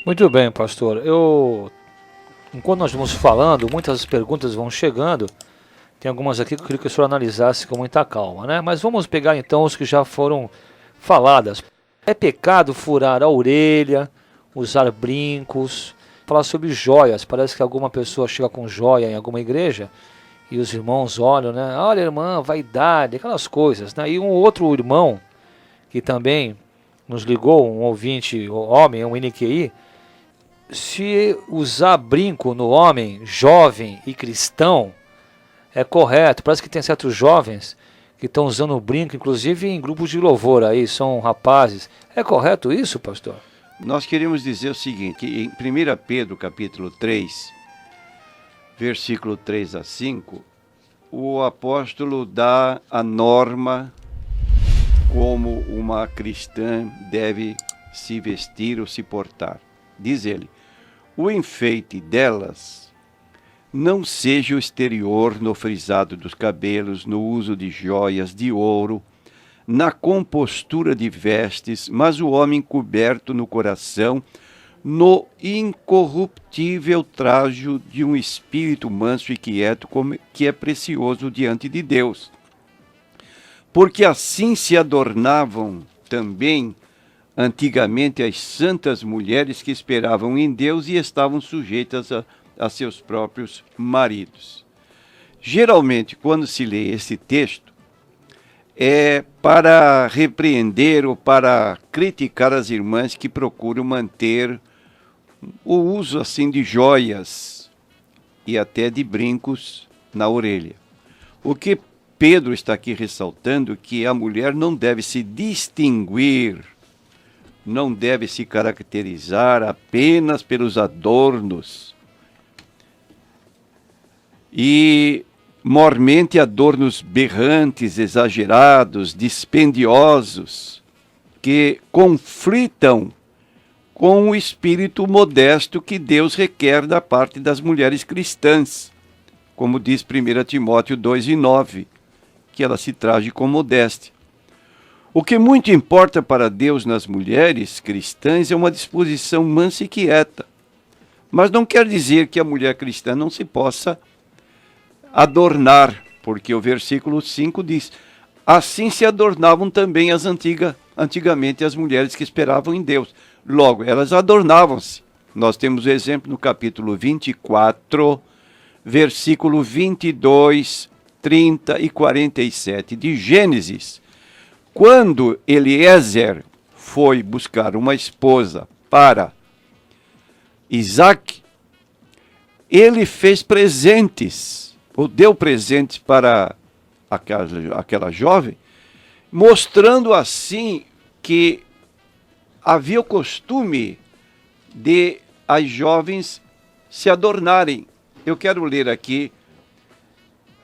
Muito bem, pastor. Enquanto nós vamos falando, muitas perguntas vão chegando. Tem algumas aqui que eu queria que o senhor analisasse com muita calma, né? Mas vamos pegar então os que já foram faladas. É pecado furar a orelha, usar brincos, falar sobre joias. Parece que alguma pessoa chega com joia em alguma igreja e os irmãos olham, né? Olha, irmã, vaidade, aquelas coisas, né? E um outro irmão que também nos ligou, um ouvinte, um homem, um NQI, se usar brinco no homem jovem e cristão é correto. Parece que tem certos jovens que estão usando o brinco, inclusive em grupos de louvor aí, são rapazes. É correto isso, pastor? Nós queremos dizer o seguinte, que em 1 Pedro, capítulo 3, versículo 3 a 5, o apóstolo dá a norma como uma cristã deve se vestir ou se portar. Diz ele: o enfeite delas não seja o exterior no frisado dos cabelos, no uso de joias, de ouro, na compostura de vestes, mas o homem coberto no coração, no incorruptível trajo de um espírito manso e quieto, que é precioso diante de Deus. Porque assim se adornavam também antigamente as santas mulheres que esperavam em Deus e estavam sujeitas a seus próprios maridos. Geralmente, quando se lê esse texto, é para repreender ou para criticar as irmãs que procuram manter o uso assim de joias e até de brincos na orelha. O que Pedro está aqui ressaltando é que a mulher não deve se distinguir, não deve se caracterizar apenas pelos adornos e mormente adornos berrantes, exagerados, dispendiosos, que conflitam com o espírito modesto que Deus requer da parte das mulheres cristãs, como diz 1 Timóteo 2:9, que ela se traje com modéstia. O que muito importa para Deus nas mulheres cristãs é uma disposição mansa e quieta, mas não quer dizer que a mulher cristã não se possa adornar, porque o versículo 5 diz: assim se adornavam também antigamente as mulheres que esperavam em Deus. Logo, elas adornavam-se. Nós temos o exemplo no capítulo 24, versículo 22, 30 e 47 de Gênesis. Quando Eliezer foi buscar uma esposa para Isaac, ele fez presentes, ou deu presentes para aquela jovem, mostrando assim que havia o costume de as jovens se adornarem. Eu quero ler aqui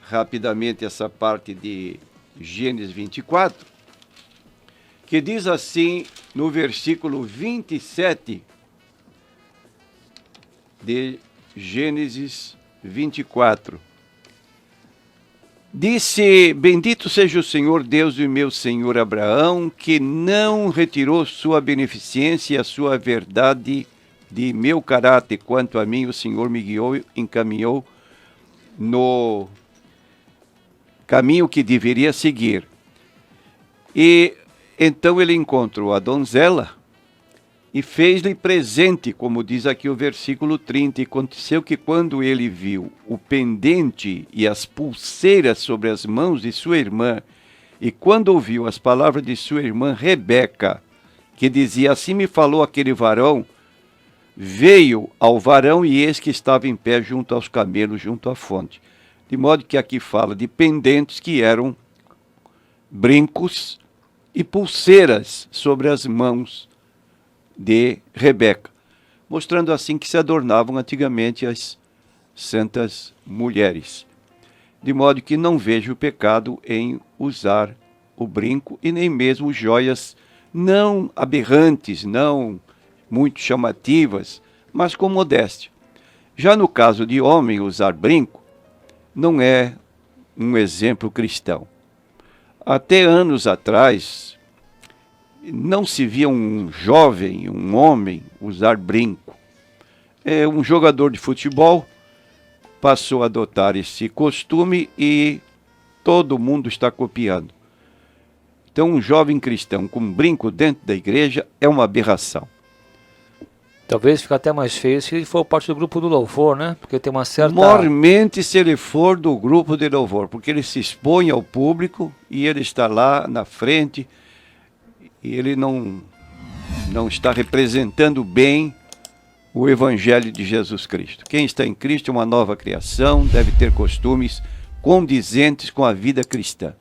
rapidamente essa parte de Gênesis 24, que diz assim no versículo 27 de Gênesis 24. Disse: bendito seja o Senhor Deus de meu senhor Abraão, que não retirou sua beneficência e a sua verdade de meu caráter. Quanto a mim, o Senhor me guiou e encaminhou no caminho que deveria seguir. E então ele encontrou a donzela e fez-lhe presente, como diz aqui o versículo 30. E aconteceu que quando ele viu o pendente e as pulseiras sobre as mãos de sua irmã, e quando ouviu as palavras de sua irmã Rebeca, que dizia: assim me falou aquele varão, veio ao varão, e eis que estava em pé junto aos camelos, junto à fonte. De modo que aqui fala de pendentes que eram brincos e pulseiras sobre as mãos de Rebeca, mostrando assim que se adornavam antigamente as santas mulheres. De modo que não vejo pecado em usar o brinco e nem mesmo joias não aberrantes, não muito chamativas, mas com modéstia. Já no caso de homem usar brinco, não é um exemplo cristão. Até anos atrás, não se via um jovem, um homem, usar brinco. um jogador de futebol passou a adotar esse costume e todo mundo está copiando. Então, um jovem cristão com um brinco dentro da igreja é uma aberração. Talvez fique até mais feio se ele for parte do grupo do louvor, né? Porque tem uma certa... Mormente se ele for do grupo de louvor, porque ele se expõe ao público e ele está lá na frente e ele não está representando bem o Evangelho de Jesus Cristo. Quem está em Cristo é uma nova criação, deve ter costumes condizentes com a vida cristã.